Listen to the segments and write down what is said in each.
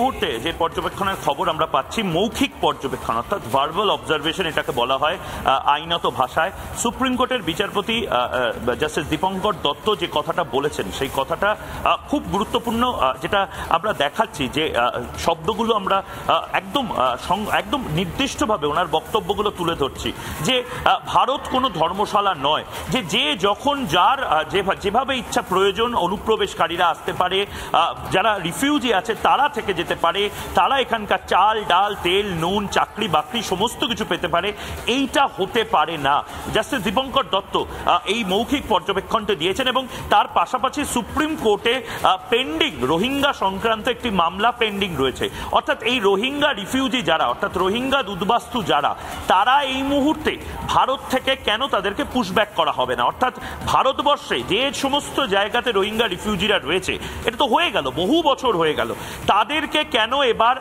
মুহূর্তে যে পর্যবেক্ষণের খবর আমরা পাচ্ছি, মৌখিক পর্যবেক্ষণ অর্থাৎ ভার্বাল অবজারভেশন এটাকে বলা হয় আইনত ভাষায়। সুপ্রিম কোর্টের বিচারপতি জাস্টিস দীপঙ্কর দত্ত যে কথাটা বলেছেন সেই কথাটা খুব গুরুত্বপূর্ণ, যেটা আমরা দেখাচ্ছি যে শব্দগুলো আমরা একদম নির্দিষ্টভাবে ওনার বক্তব্যগুলো তুলে ধরছি যে ভারত কোনো ধর্মশালা নয়, যে যখন যার যেভাবে ইচ্ছা প্রয়োজন অনুপ্রবেশকারীরা আসতে পারে, যারা রিফিউজি আছে তারা থেকে যেতে পারে, তারা এখানকার চাল ডাল তেল নুন চাকরি বাকরি সমস্ত কিছু পেতে পারে। এইটা হতে পারে না। জাস্টিস দীপঙ্কর দত্ত এই মৌখিক পর্যবেক্ষণটা দিয়েছেন এবং তার পাশাপাশি সুপ্রিম কোর্টে পেন্ডিং রোহিঙ্গা সংক্রান্ত একটি মামলা পেন্ডিং রয়েছে। অর্থাৎ এই রোহিঙ্গা রিফিউজি যারা, অর্থাৎ রোহিঙ্গা উদ্বাস্তু যারা, তারা এই মুহূর্তে ভারত থেকে কেন তাদেরকে পুশব্যাক করা হবে না? অর্থাৎ ভারতবর্ষে যে সমস্ত জায়গাতে রোহিঙ্গা রিফিউজিরা রয়েছে, এটা তো হয়ে গেল, বহু বছর হয়ে গেল, তাদেরকে কেন এবার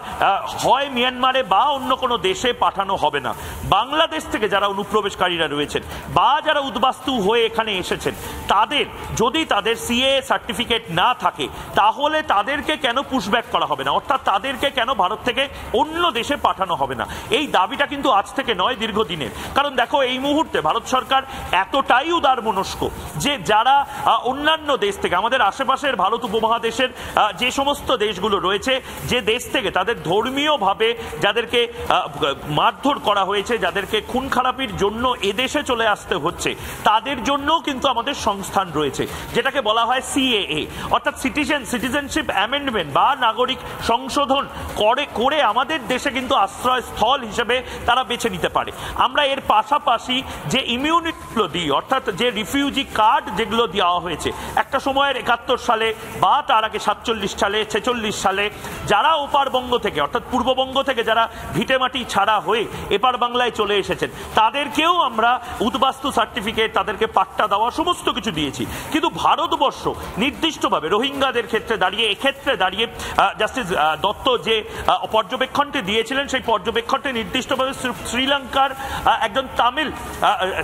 হয় মিয়ানমারে বা অন্য কোনো দেশে পাঠানো হবে না? বাংলাদেশ থেকে যারা অনুপ্রবেশকারীরা রয়েছেন বা যারা উদ্বাস্তু হয়ে এখানে এসেছেন, তাদের সিএ সার্টিফিকেট না থাকে, তাহলে তাদেরকে কেন পুশব্যাক করা হবে না? অর্থাৎ তাদেরকে কেন ভারত থেকে অন্য দেশে পাঠানো হবে না? এই দাবিটা কিন্তু আজ থেকে নয়, দীর্ঘদিনের। কারণ দেখো, এই মুহূর্তে ভারত সরকার এতটাই উদারমনস্ক যে যারা অন্যান্য দেশ থেকে, আমাদের আশেপাশের ভারত উপমহাদেশের যে সমস্ত দেশগুলো রয়েছে, যে দেশ থেকে তাদের ধর্মীয়ভাবে যাদেরকে মারধর করা হয়েছে, যাদেরকে খুন খারাপির জন্য এদেশে চলে আসতে হচ্ছে, তাদের জন্যও কিন্তু আমাদের সংস্থান রয়েছে, যেটাকে বলা হয় সিএএ, অর্থাৎ সিটিজেনশিপ অ্যামেন্ডমেন্ট বা নাগরিক সংশোধন করে আমাদের দেশে কিন্তু আশ্রয়স্থল হিসেবে তারা বেছে নিতে পারে। আমরা এর পাশাপাশি যে ইমিউনিটিগুলো দিই, অর্থাৎ যে রিফিউজি কার্ড যেগুলো দেওয়া হয়েছে একটা সময়ের 71 সালে বা তার আগে 47 সালে 46 সালে যারা ওপারবঙ্গ থেকে, অর্থাৎ পূর্ববঙ্গ থেকে যারা ভিটেমাটি ছাড়া হয়ে এপার বাংলায় চলে এসেছেন, তাদেরকেও আমরা উদ্বাস্তু সার্টিফিকেট, তাদেরকে পাট্টা দেওয়া সমস্ত কিছু দিয়েছি। কিন্তু ভারতবর্ষ নির্দিষ্টভাবে রোহিঙ্গাদের ক্ষেত্রে দাঁড়িয়ে, এক্ষেত্রে দাঁড়িয়ে জাস্টিস দত্ত যে পর্যবেক্ষণটি দিয়েছিলেন, সেই পর্যবেক্ষণটি নির্দিষ্টভাবে শ্রীলঙ্কার একজন তামিল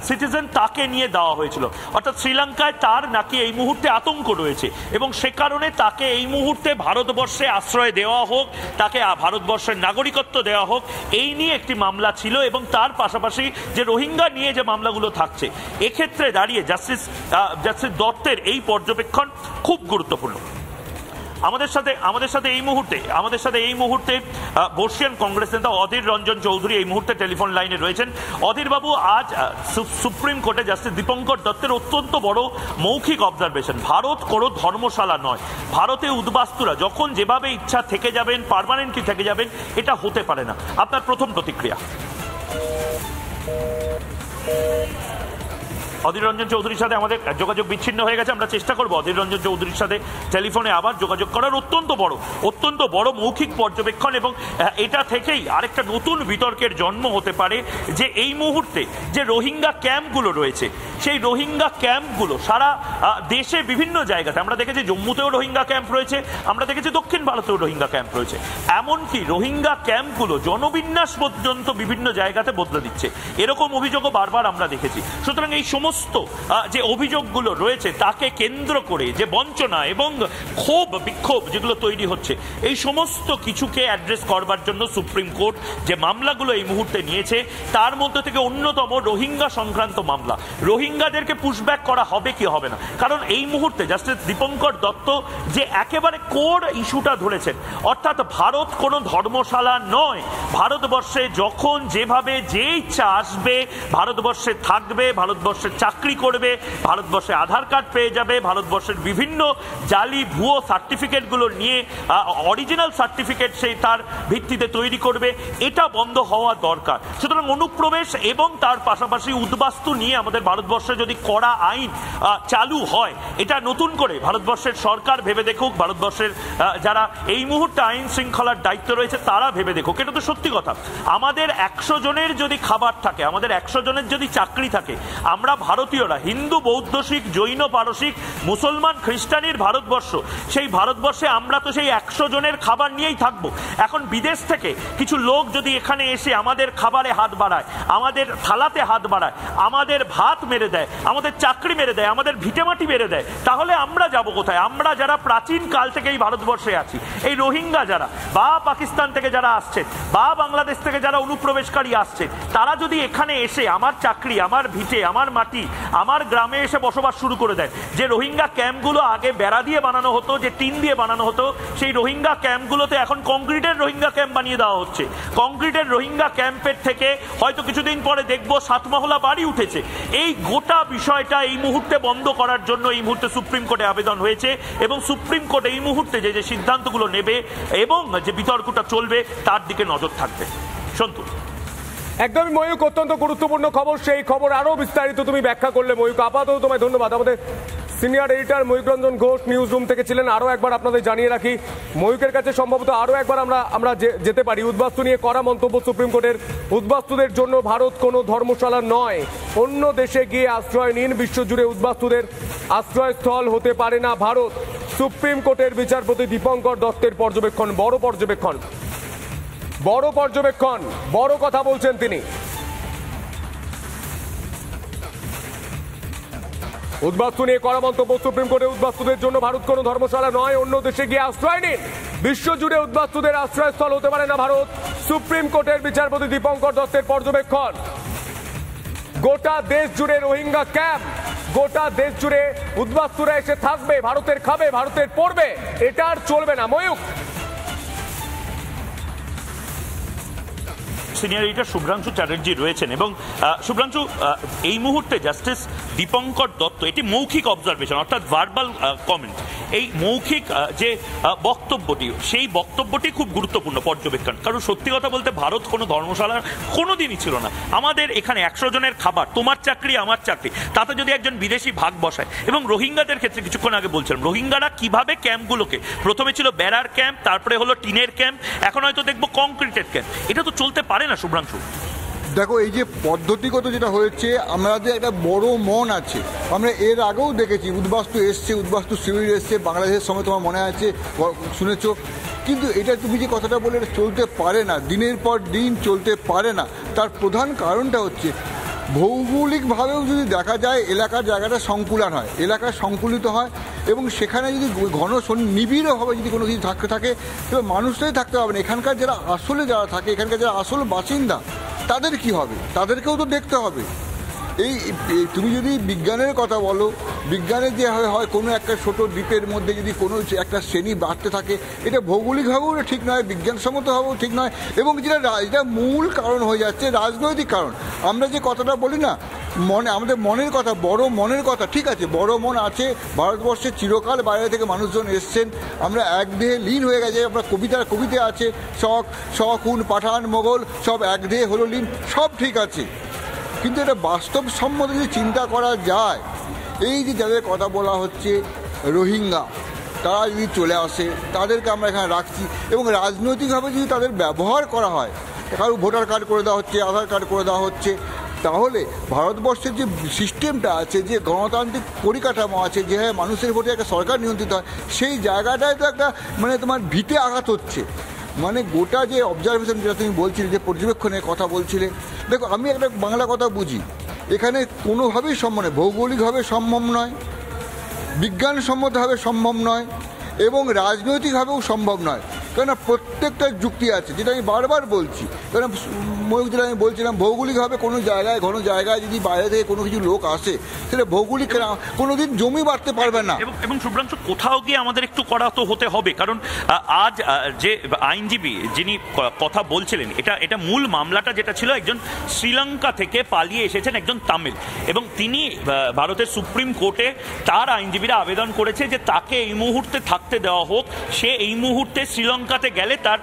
সিটিজেন তাকে নিয়ে দেওয়া হয়েছিল। অর্থাৎ শ্রীলঙ্কায় তার নাকি এই মুহূর্তে আতঙ্ক রয়েছে এবং সে কারণে তাকে এই মুহূর্তে ভারতবর্ষে আশ্রয় দেওয়া হোক, তাকে ভারতবর্ষের নাগরিকত্ব দেওয়া হোক, এই নিয়ে একটি মামলা ছিল। এবং তার পাশাপাশি যে রোহিঙ্গা নিয়ে যে মামলাগুলো থাকছে, এক্ষেত্রে দাঁড়িয়ে জাস্টিস দত্তের এই পর্যবেক্ষণ খুব গুরুত্বপূর্ণ। আমাদের সাথে এই মুহূর্তে বর্ষিয়ান কংগ্রেস নেতা অধীর রঞ্জন চৌধুরী এই মুহূর্তে টেলিফোন লাইনে রয়েছেন। অধীর বাবু, আজ সুপ্রিম কোর্টে জাস্টিস দীপঙ্কর দত্তের অত্যন্ত বড় মৌখিক অবজারভেশন, ভারত কোনো ধর্মশালা নয়, ভারতে উদ্বাস্তুরা যখন যেভাবে ইচ্ছা থেকে যাবেন, পার্মানেন্টলি থেকে যাবেন, এটা হতে পারে না। আপনার প্রথম প্রতিক্রিয়া? অধীর রঞ্জন চৌধুরীর সাথে আমাদের যোগাযোগ বিচ্ছিন্ন হয়ে গেছে, আমরা চেষ্টা করবো অধীর রঞ্জন চৌধুরীর সাথে টেলিফোনে আবার যোগাযোগ করার। অত্যন্ত বড় মৌখিক পর্যবেক্ষণ এবং এটা থেকেই আরেকটা নতুন বিতর্কের জন্ম হতে পারে যে এই মুহূর্তে যে রোহিঙ্গা ক্যাম্পগুলো রয়েছে, সেই রোহিঙ্গা ক্যাম্পগুলো সারা দেশে বিভিন্ন জায়গাতে, আমরা দেখেছি জম্মুতেও রোহিঙ্গা ক্যাম্প রয়েছে, আমরা দেখেছি দক্ষিণ ভারতেও রোহিঙ্গা ক্যাম্প রয়েছে, এমনকি রোহিঙ্গা ক্যাম্পগুলো জনবিন্যাস পর্যন্ত বিভিন্ন জায়গাতে বদলে দিচ্ছে, এরকম অভিযোগও বারবার আমরা দেখেছি। সুতরাং এই সমস্ত যে অভিযোগগুলো রয়েছে তাকে কেন্দ্র করে যে বঞ্চনা এবং বিক্ষোভ যেগুলো তৈরি হচ্ছে, এই সমস্ত কিছুকে অ্যাড্রেস করবার জন্য সুপ্রিম কোর্ট যে মামলাগুলো এই মুহূর্তে নিয়েছে, তার মধ্যে থেকে অন্যতম রোহিঙ্গা সংক্রান্ত মামলা। রোহিঙ্গাদেরকে পুশব্যাক করা হবে কি হবে না? কারণ এই মুহূর্তে জাস্টিস দীপঙ্কর দত্ত যে একেবারে কোর ইস্যুটা ধরেছেন, অর্থাৎ ভারত কোনো ধর্মশালা নয়, ভারতবর্ষে যখন যেভাবে যে ইচ্ছা আসবে, ভারতবর্ষে থাকবে, ভারতবর্ষে চাকরি করবে, ভারতবর্ষে আধার কার্ড পেয়ে যাবে, ভারতবর্ষের বিভিন্ন জালি ভুয়ো সার্টিফিকেটগুলো নিয়ে অরিজিনাল সার্টিফিকেট সেই তার ভিত্তিতে তৈরি করবে, এটা বন্ধ হওয়া দরকার। সুতরাং অনুপ্রবেশ এবং তার পাশাপাশি উদ্বাস্তু নিয়ে আমাদের ভারতবর্ষে যদি কড়া আইন চালু হয়, এটা নতুন করে ভারতবর্ষের সরকার ভেবে দেখুক, ভারতবর্ষের যারা এই মুহূর্তে আইন শৃঙ্খলার দায়িত্ব রয়েছে তারা ভেবে দেখুক। এটা তো সত্যি কথা, আমাদের 100 জনের যদি খাবার থাকে, আমাদের 100 জনের যদি চাকরি থাকে, আমরা ভারতীয়রা, হিন্দু, বৌদ্ধ, শিখ, জৈন, পারসিক, মুসলমান, খ্রিস্টানির ভারতবর্ষ, সেই ভারতবর্ষে আমরা তো সেই 100 জনের খাবার নিয়েই থাকবো। এখন বিদেশ থেকে কিছু লোক যদি এখানে এসে আমাদের খাবারে হাত বাড়ায়, আমাদের থালাতে হাত বাড়ায়, আমাদের ভাত মেরে দেয়, আমাদের চাকরি মেরে দেয়, আমাদের ভিটেমাটি মেরে দেয়, তাহলে আমরা যাব কোথায়? আমরা যারা প্রাচীন কাল থেকে এই ভারতবর্ষে আছি, এই রোহিঙ্গা যারা বা পাকিস্তান থেকে যারা আসছেন বা বাংলাদেশ থেকে যারা অনুপ্রবেশকারী আসছে, তারা যদি এখানে এসে আমার চাকরি, আমার ভিটে, আমার মাটি, আমার গ্রামে এসে বসবাস শুরু করে দেয়, যে রোহিঙ্গা ক্যাম্পগুলো আগে বেড়া দিয়ে বানানো হতো, যে টিন দিয়ে বানানো হতো, সেই রোহিঙ্গা ক্যাম্পগুলোতে এখন কংক্রিটের রোহিঙ্গা ক্যাম্প বানিয়ে দেওয়া হচ্ছে। কংক্রিটের রোহিঙ্গা ক্যাম্পের থেকে হয়তো কিছুদিন পরে দেখবো 7 মহলা বাড়ি উঠেছে। এই গোটা বিষয়টা এই মুহূর্তে বন্ধ করার জন্য এই মুহূর্তে সুপ্রিম কোর্টে আবেদন হয়েছে, এবং সুপ্রিম কোর্ট এই মুহূর্তে যে সিদ্ধান্তগুলো নেবে এবং যে বিতর্কটা চলবে তার দিকে নজর থাকবে। সন্তু, একদমই ময়ূক, অত্যন্ত গুরুত্বপূর্ণ খবর, সেই খবর আরো বিস্তারিত তুমি ব্যাখ্যা করলে ময়ূক। আপাতত তোমায় ধন্যবাদ। আমাদের senior editor Mayukh Ranjan Ghosh newsroom থেকে ছিলেন। আরো একবার আপনাদের জানিয়ে রাখি, ময়ূকের কাছে সম্ভবত আরো একবার আমরা যেতে পারি। উদ্বাস্তু নিয়ে করা মন্তব্য সুপ্রিম কোর্টের। উদ্বাস্তুদের জন্য ভারত কোনো ধর্মশালা নয়, অন্য দেশে গিয়ে আশ্রয় নিন। বিশ্বজুড়ে উদ্বাস্তুদের আশ্রয়স্থল হতে পারে না ভারত। সুপ্রিম কোর্টের বিচারপতি দীপঙ্কর দত্তের পর্যবেক্ষণ, বড় পর্যবেক্ষণ, বড় কথা বলছেন তিনি। উদ্বাস্তু নিয়ে করা মন্তব্য সুপ্রিম কোর্টে। উদ্বাস্তুদের জন্য ভারত কোনো ধর্মশালা নয়, অন্য দেশে গিয়ে আশ্রয় নিন। বিশ্বজুড়ে উদ্বাস্তুদের আশ্রয়স্থল হতে পারে না ভারত। সুপ্রিম কোর্টের বিচারপতি দীপঙ্কর দত্তের পর্যবেক্ষণ। গোটা দেশ জুড়ে রোহিঙ্গা ক্যাম্প, গোটা দেশ জুড়ে উদ্বাস্তুরা এসে থাকবে, ভারতের খাবে, ভারতের পড়বে, এটা আর চলবে না। ময়ূক, সিনিয়র এডিটর শুভ্রাংশু চ্যাটার্জি রয়েছেন, এবং শুভ্রাংশু, এই মুহূর্তে জাস্টিস দীপঙ্কর দত্ত, এটি মৌখিক অবজারভেশন অর্থাৎ ভার্বাল কমেন্ট, এই মৌখিক যে বক্তব্যটি, সেই বক্তব্যটি খুব গুরুত্বপূর্ণ পর্যবেক্ষণ। কারণ সত্যি কথা বলতে ভারত কোনো ধর্মশালার কোনোদিনই ছিল না। আমাদের এখানে 100 জনের খাবার, তোমার চাকরি আমার চাকরি, তাতে যদি একজন বিদেশি ভাগ বসায়, এবং রোহিঙ্গাদের ক্ষেত্রে কিছুক্ষণ আগে বলছিলাম রোহিঙ্গারা কিভাবে ক্যাম্পগুলোকে, প্রথমে ছিল বেড়ার ক্যাম্প, তারপরে হলো টিনের ক্যাম্প, এখন হয়তো দেখবো কংক্রিটের ক্যাম্প। এটা তো চলতে পারে না শুভ্রাংশু। দেখো, এই যে পদ্ধতিগত যেটা হয়েছে, আমাদের একটা বড় মন আছে। আমরা এর আগেও দেখেছি উদ্বাস্তু এসছে, উদ্বাস্তু শিবির এসছে বাংলাদেশের সময়, তোমার মনে আছে, শুনেছ। কিন্তু এটা তুমি যে কথাটা বলে, এটা চলতে পারে না, দিনের পর দিন চলতে পারে না। তার প্রধান কারণটা হচ্ছে ভৌগোলিকভাবেও যদি দেখা যায়, এলাকার জায়গাটা সংকুলান হয়, এলাকা সংকুলিত হয়, এবং সেখানে যদি ঘন নিবিড়ভাবে যদি কোনো কিছু থাকে তবে মানুষটাই থাকতে হবে না। এখানকার যারা থাকে, এখানকার যারা আসল বাসিন্দা, তাদের কি হবে? তাদেরকেও তো দেখতে হবে। এই তুমি যদি বিজ্ঞানের কথা বলো, বিজ্ঞানের যে হয় কোনো একটা ছোট দ্বীপের মধ্যে যদি কোনো একটা শ্রেণী বাড়তে থাকে, এটা ভৌগোলিকভাবেও ঠিক নয়, বিজ্ঞানসম্মতভাবেও ঠিক নয়, এবং যেটা মূল কারণ হয়ে যাচ্ছে রাজনৈতিক কারণ। আমরা যে কথাটা বলি না, আমাদের মনের কথা, বড় মনের কথা, ঠিক আছে, বড় মন আছে ভারতবর্ষে, চিরকাল বাইরে থেকে মানুষজন এসছেন, আমরা একদেহে লীন হয়ে গেছে। আমরা কবিতা আছে, শকুন, পাঠান, মোগল সব একদেহে হলো লীন, সব ঠিক আছে। কিন্তু এটা বাস্তবসম্মত যদি চিন্তা করা যায়, এই যে যাদের কথা বলা হচ্ছে রোহিঙ্গা, তারা যদি চলে আসে, তাদেরকে আমরা এখানে রাখছি, এবং রাজনৈতিকভাবে যদি তাদের ব্যবহার করা হয়, কারো ভোটার কার্ড করে দেওয়া হচ্ছে, আধার কার্ড করে দেওয়া হচ্ছে, তাহলে ভারতবর্ষের যে সিস্টেমটা আছে, যে গণতান্ত্রিক পরিকাঠামো আছে, যেভাবে মানুষের ভোটে একটা সরকার নিয়ন্ত্রিত হয়, সেই জায়গাটায় তো একটা তোমার ভিতে আঘাত হচ্ছে। গোটা যে অবজারভেশন যেটা তুমি বলছিলে, যে পর্যবেক্ষণের কথা বলছিলে, দেখো, আমি একটা বাংলা কথা বুঝি, এখানে কোনোভাবেই সম্ভব নয়, ভৌগোলিকভাবে সম্ভব নয়, বিজ্ঞানসম্মতভাবে সম্ভব নয়, এবং রাজনৈতিকভাবেও সম্ভব নয়। কেননা প্রত্যেকটা যুক্তি আছে, যেটা আমি বারবার বলছি। কেন ময়ূক, যেটা আমি বলছিলাম, ভৌগোলিকভাবে কোনো জায়গায়, ঘন জায়গায় যদি বাইরে থেকে কোনো কিছু লোক আসে, সেটা ভৌগোলিক কোনোদিন জমি বাড়তে পারবে না। এবং শুভ্রাংশু, কোথাও গিয়ে আমাদের একটু করা তো হতে হবে, কারণ আজ যে আইনজীবী যিনি কথা বলছিলেন, এটা মূল মামলাটা যেটা ছিল, একজন শ্রীলঙ্কা থেকে পালিয়ে এসেছেন একজন তামিল, এবং তিনি ভারতের সুপ্রিম কোর্টে তার আইনজীবীরা আবেদন করেছে যে তাকে এই মুহূর্তে থাকতে দেওয়া হোক, সে এই মুহূর্তে শ্রীলঙ্কা শ্রীলঙ্কাতে গেলে তার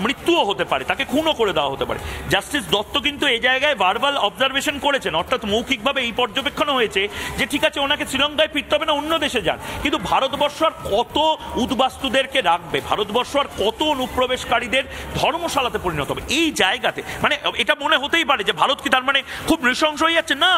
মৃত্যুও হতে পারে, তাকে খুনও করে দেওয়া হতে পারে। জাস্টিস দত্ত কিন্তু এই জায়গায় ভার্বাল অবজারভেশন করেছেন, অর্থাৎ মৌখিকভাবে এই পর্যবেক্ষণ হয়েছে যে ঠিক আছে ওনাকে শ্রীলঙ্কায় ফিরতে হবে না, অন্য দেশে যান। কিন্তু ভারতবর্ষ আর কত উদ্বাস্তুদেরকে রাখবে, ভারতবর্ষ আর কত অনুপ্রবেশকারীদের ধর্মশালাতে পরিণত হবে এই জায়গাতে? মানে এটা মনে হতেই পারে যে ভারত কি তার মানে খুব নৃশংস হয়ে যাচ্ছে? না,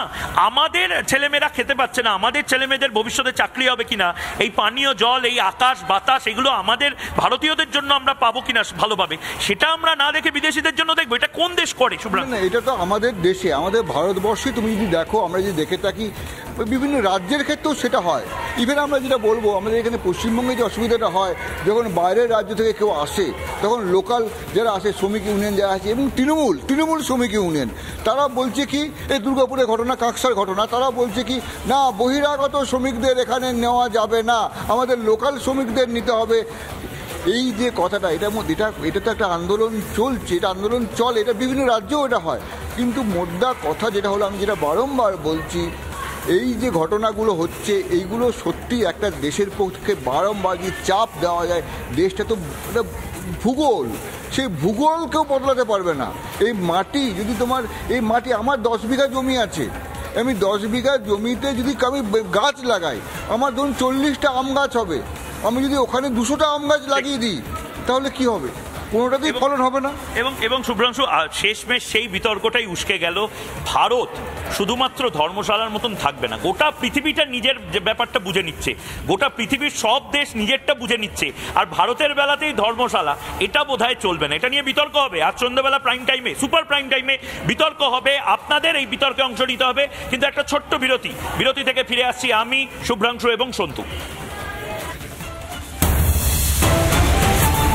আমাদের ছেলেমেয়েরা খেতে পাচ্ছে না, আমাদের ছেলেমেয়েদের ভবিষ্যতে চাকরি হবে কিনা, এই পানীয় জল, এই আকাশ বাতাস, এগুলো আমাদের ভারতীয়দের জন্য আমরা পাবো কিনা ভালোভাবে, সেটা আমরা না দেখে বিদেশিদের জন্য দেখবো। এটা কোন দেশ করে শুভ্রাংশু? না, এটা তো আমাদের দেশে, আমাদের ভারতবর্ষে তুমি যদি দেখো, আমরা যদি দেখে থাকি বিভিন্ন রাজ্যের ক্ষেত্রেও সেটা হয়। ইভেন আমরা যেটা বলবো, আমাদের এখানে পশ্চিমবঙ্গে যে অসুবিধাটা হয়, যখন বাইরের রাজ্য থেকে কেউ আসে তখন লোকাল যারা আসে, শ্রমিক ইউনিয়ন যারা আছে এবং তৃণমূল শ্রমিক ইউনিয়ন, তারা বলছে কি এই দুর্গাপুরের ঘটনা, কাকসার ঘটনা, তারা বলছে কি না বহিরাগত শ্রমিকদের এখানে নেওয়া যাবে না, আমাদের লোকাল শ্রমিকদের নিতে হবে। এই যে কথাটা, এটার মধ্যে এটা তো একটা আন্দোলন চলছে, এটা আন্দোলন চলে, এটা বিভিন্ন রাজ্যেও এটা হয়। কিন্তু মোদ্দা কথা যেটা হলো, আমি যেটা বারংবার বলছি, এই যে ঘটনাগুলো হচ্ছে এইগুলো সত্যি একটা দেশের পক্ষে বারংবার যে চাপ দেওয়া যায়, দেশটা তো একটা ভূগোল, সেই ভূগোলকেও বদলাতে পারবে না। এই মাটি যদি তোমার, এই মাটি আমার 10 বিঘা জমি আছে, আমি 10 বিঘা জমিতে যদি আমি গাছ লাগাই, আমার ধরুন 40টা আম গাছ হবে, আমি যদি ওখানে 200টা আম গাছ লাগিয়ে দিই তাহলে কি হবে? কোনোটাতেই ফলন হবে না। এবং শুভ্রাংশু, শেষমেশ সেই বিতর্কটাই উস্কে গেল, ভারত শুধুমাত্র ধর্মশালার মতন থাকবে না, গোটা পৃথিবীটা নিজের যে ব্যাপারটা বুঝে নিচ্ছে, গোটা পৃথিবীর সব দেশ নিজেরটা বুঝে নিচ্ছে, আর ভারতের বেলাতেই ধর্মশালা, এটা বোধহয় চলবে না। এটা নিয়ে বিতর্ক হবে আজ সন্ধ্যাবেলা প্রাইম টাইমে, সুপার প্রাইম টাইমে বিতর্ক হবে, আপনাদের এই বিতর্কে অংশ নিতে হবে। কিন্তু একটা ছোট্ট বিরতি থেকে ফিরে আসছি আমি, শুভ্রাংশু এবং সন্তু।